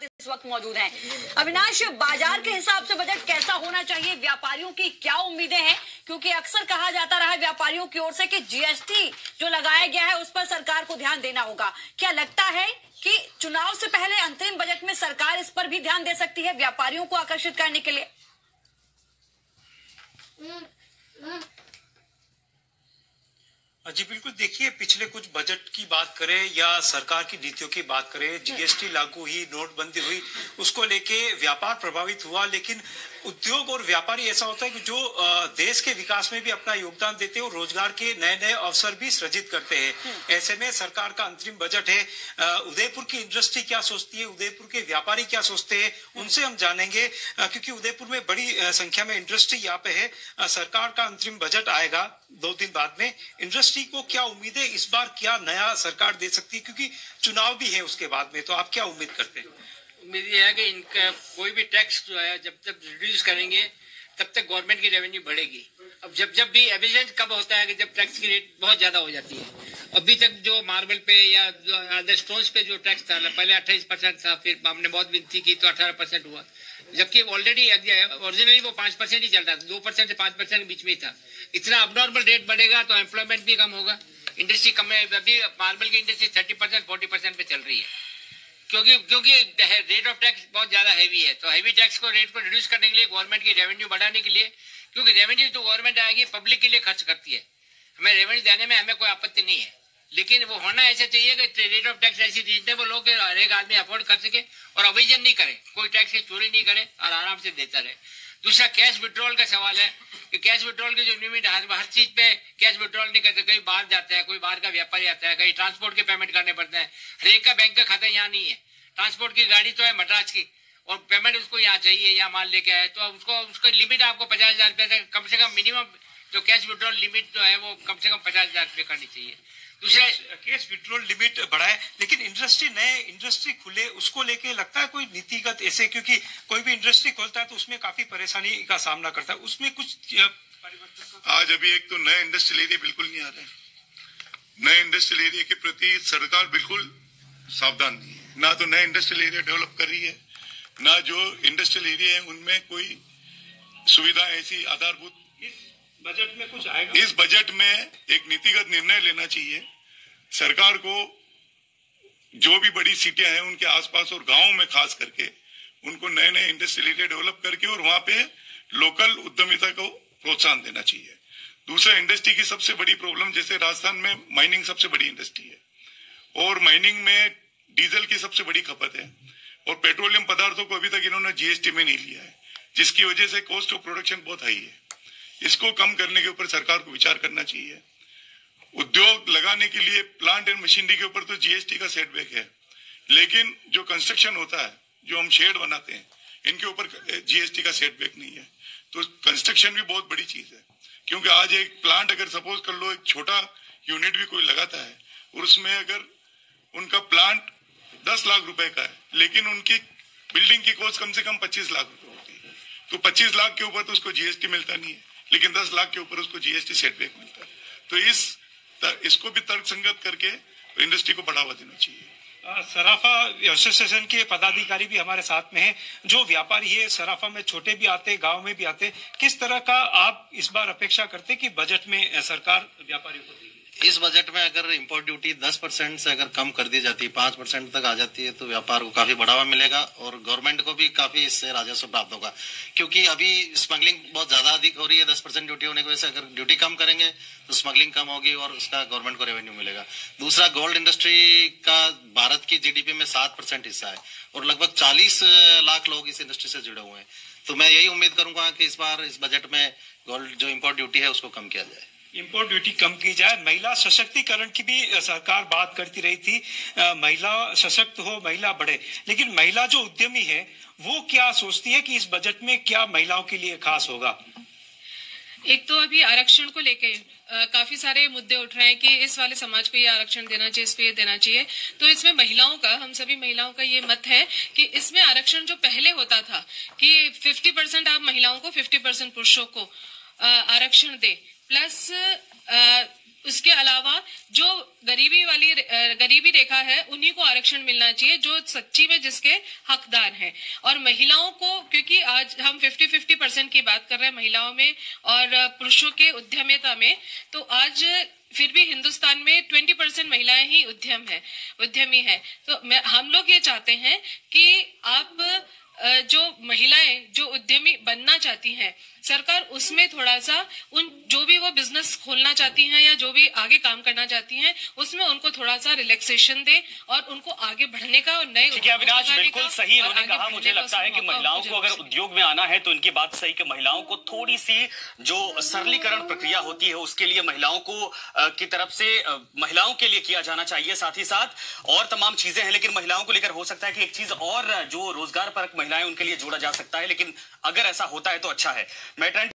इस वक्त मौजूद हैं। अविनाश, बाजार के हिसाब से बजट कैसा होना चाहिए, व्यापारियों की क्या उम्मीदें हैं? क्योंकि अक्सर कहा जाता रहा है व्यापारियों की ओर से कि जीएसटी जो लगाया गया है उस पर सरकार को ध्यान देना होगा। क्या लगता है कि चुनाव से पहले अंतरिम बजट में सरकार इस पर भी ध्यान दे सकती है व्यापारियों को आकर्षित करने के लिए? जी बिल्कुल, देखिए पिछले कुछ बजट की बात करें या सरकार की नीतियों की बात करें, जीएसटी लागू हुई, नोटबंदी हुई, उसको लेके व्यापार प्रभावित हुआ। लेकिन उद्योग और व्यापारी ऐसा होता है कि जो देश के विकास में भी अपना योगदान देते हैं और रोजगार के नए नए अवसर भी सृजित करते हैं। ऐसे में सरकार का अंतरिम बजट है, उदयपुर की इंडस्ट्री क्या सोचती है, उदयपुर के व्यापारी क्या सोचते हैं, उनसे हम जानेंगे। क्योंकि उदयपुर में बड़ी संख्या में इंडस्ट्री यहाँ पे है। सरकार का अंतरिम बजट आएगा 2 दिन बाद में। इंडस्ट्री को क्या उम्मीद है, इस बार क्या नया सरकार दे सकती है, क्योंकि चुनाव भी है उसके बाद में, तो आप क्या उम्मीद करते हैं? उम्मीद ये है कि इनका कोई भी टैक्स जो है जब तक रिड्यूस करेंगे तब तक गवर्नमेंट की रेवेन्यू बढ़ेगी। अब जब भी एविडेंस कब होता है कि जब टैक्स की रेट बहुत ज्यादा हो जाती है। अभी तक जो मार्बल पे या अदर स्टोन्स पे जो टैक्स था, पहले 28% था, फिर हमने बहुत विनती की तो 18% हुआ, जबकि ऑलरेडी ओरिजिनली वो 5% ही चल रहा था, 2% से 5% के बीच में ही था। इतना अबनॉर्मल रेट बढ़ेगा तो एम्प्लॉयमेंट भी कम होगा, इंडस्ट्री कम है। अभी मार्बल की इंडस्ट्री 30% 40% पे चल रही है, क्योंकि रेट ऑफ टैक्स बहुत ज्यादा हैवी है। तो हैवी टैक्स को रेट को रिड्यूस करने के लिए, गवर्नमेंट की रेवेन्यू बढ़ाने के लिए, क्योंकि रेवेन्यू तो गवर्नमेंट आएगी पब्लिक के लिए खर्च करती है, हमें रेवेन्यू देने में हमें कोई आपत्ति नहीं है, लेकिन वो होना ऐसा चाहिए कि रेट ऑफ टैक्स ऐसी रीजनेबल हो कि हर एक आदमी अफोर्ड कर सके और अविजन नहीं करे, कोई टैक्स की चोरी नहीं करे और आराम से देता रहे। दूसरा कैश विड्रॉल का सवाल है कि कैश विड्रॉल की जो लिमिट हर चीज पे कैश विड्रॉल नहीं करते। कहीं बाहर जाता है, कोई बाहर का व्यापारी आता है, कहीं ट्रांसपोर्ट के पेमेंट करने पड़ते हैं, हर एक का बैंक का खाता यहाँ नहीं है। ट्रांसपोर्ट की गाड़ी तो है मद्रास की और पेमेंट उसको यहाँ चाहिए, यहाँ माल लेके आए तो उसको लिमिट आपको 50,000 रुपये से कम मिनिमम जो कैश विड्रॉल लिमिट जो है वो कम से कम 50,000 रुपये करनी चाहिए। दूसरा कैश विड्रॉल लिमिट बढ़ाए, लेकिन नए इंडस्ट्री खुले उसको लेके लगता है कोई नीतिगत ऐसे, क्योंकि कोई भी इंडस्ट्री खोलता है तो उसमें काफी परेशानी का सामना करता है, उसमें कुछ परिवर्तन? आज अभी एक तो नए इंडस्ट्रियल एरिया बिल्कुल नहीं आ रहे, नए इंडस्ट्रियल एरिया के प्रति सरकार बिल्कुल सावधान नहीं है। ना तो नए इंडस्ट्रियल एरिया डेवलप कर रही है, ना जो इंडस्ट्रियल एरिया है उनमें कोई सुविधा ऐसी आधारभूत। इस बजट में कुछ आएगा? इस बजट में एक नीतिगत निर्णय लेना चाहिए सरकार को। जो भी बड़ी सिटियां हैं उनके आसपास और गांवों में खास करके उनको नए नए इंडस्ट्रियल एरिया डेवलप करके और वहां पे लोकल उद्यमिता को प्रोत्साहन देना चाहिए। दूसरा, इंडस्ट्री की सबसे बड़ी प्रॉब्लम, जैसे राजस्थान में माइनिंग सबसे बड़ी इंडस्ट्री है और माइनिंग में डीजल की सबसे बड़ी खपत है और पेट्रोलियम पदार्थों को अभी तक इन्होंने जीएसटी में नहीं लिया है, जिसकी वजह से कॉस्ट ऑफ प्रोडक्शन बहुत हाई है। इसको कम करने के ऊपर सरकार को विचार करना चाहिए। उद्योग लगाने के लिए प्लांट एंड मशीनरी के ऊपर तो जीएसटी का सेटबैक है, लेकिन जो कंस्ट्रक्शन होता है, जो हम शेड बनाते हैं, इनके ऊपर जीएसटी का सेटबैक नहीं है। तो कंस्ट्रक्शन भी बहुत बड़ी चीज है, क्योंकि आज एक प्लांट अगर सपोज कर लो, एक छोटा यूनिट भी कोई लगाता है और उसमें अगर उनका प्लांट 10 लाख रुपए का है, लेकिन उनकी बिल्डिंग की कॉस्ट कम से कम 25 लाख रुपए होती है, तो 25 लाख के ऊपर तो उसको जीएसटी मिलता नहीं है, लेकिन 10 लाख के ऊपर उसको जीएसटी सेटबैक मिलता है। तो इसको भी तर्कसंगत करके इंडस्ट्री को बढ़ावा देना चाहिए। सराफा एसोसिएशन के पदाधिकारी भी हमारे साथ में हैं। जो व्यापारी है सराफा में, छोटे भी आते, गांव में भी आते, किस तरह का आप इस बार अपेक्षा करते कि बजट में सरकार व्यापारियों को देगी? इस बजट में अगर इंपोर्ट ड्यूटी 10% से अगर कम कर दी जाती है, 5% तक आ जाती है, तो व्यापार को काफी बढ़ावा मिलेगा और गवर्नमेंट को भी काफी इससे राजस्व प्राप्त होगा। क्योंकि अभी स्मगलिंग बहुत ज्यादा अधिक हो रही है, 10% ड्यूटी होने की वजह से अगर ड्यूटी कम करेंगे तो स्मगलिंग कम होगी और उसका गवर्नमेंट को रेवेन्यू मिलेगा। दूसरा, गोल्ड इंडस्ट्री का भारत की जीडीपी में 7% हिस्सा है और लगभग 40 लाख लोग इस इंडस्ट्री से जुड़े हुए हैं। तो मैं यही उम्मीद करूंगा कि इस बार इस बजट में गोल्ड जो इम्पोर्ट ड्यूटी है उसको कम किया जाए, इंपोर्ट ड्यूटी कम की जाए। महिला सशक्तिकरण की भी सरकार बात करती रही थी, महिला सशक्त हो, महिला बढ़े, लेकिन महिला जो उद्यमी है वो क्या सोचती है कि इस बजट में क्या महिलाओं के लिए खास होगा? एक तो अभी आरक्षण को लेके काफी सारे मुद्दे उठ रहे हैं कि इस वाले समाज को ये आरक्षण देना चाहिए, इसको ये देना चाहिए। तो इसमें महिलाओं का, हम सभी महिलाओं का ये मत है कि इसमें आरक्षण जो पहले होता था कि 50% आप महिलाओं को, 50% पुरुषों को आरक्षण दे, प्लस उसके अलावा जो गरीबी रेखा है उन्हीं को आरक्षण मिलना चाहिए, जो सच्ची में जिसके हकदार हैं। और महिलाओं को, क्योंकि आज हम 50-50% की बात कर रहे हैं महिलाओं में और पुरुषों के उद्यमिता में, तो आज फिर भी हिंदुस्तान में 20% महिलाएं ही उद्यमी हैं। तो हम लोग ये चाहते हैं कि आप जो महिलाएं जो उद्यमी बनना चाहती हैं, सरकार उसमें थोड़ा सा जो भी वो बिजनेस खोलना चाहती हैं या जो भी आगे काम करना चाहती हैं, उसमें उनको थोड़ा सा रिलैक्सेशन दे और उनको आगे बढ़ने का और नए। ठीक है अविनाश, बिल्कुल सही इन्होंने कहा। मुझे लगता है कि महिलाओं को अगर उद्योग में आना है तो इनकी बात सही कि महिलाओं को थोड़ी सी जो सरलीकरण प्रक्रिया होती है उसके लिए महिलाओं को की तरफ से महिलाओं के लिए किया जाना चाहिए, साथ ही साथ और तमाम चीजें हैं। लेकिन महिलाओं को लेकर हो सकता है कि एक चीज और जो रोजगार परक महिलाएं उनके लिए जोड़ा जा सकता है, लेकिन अगर ऐसा होता है तो अच्छा है। मैं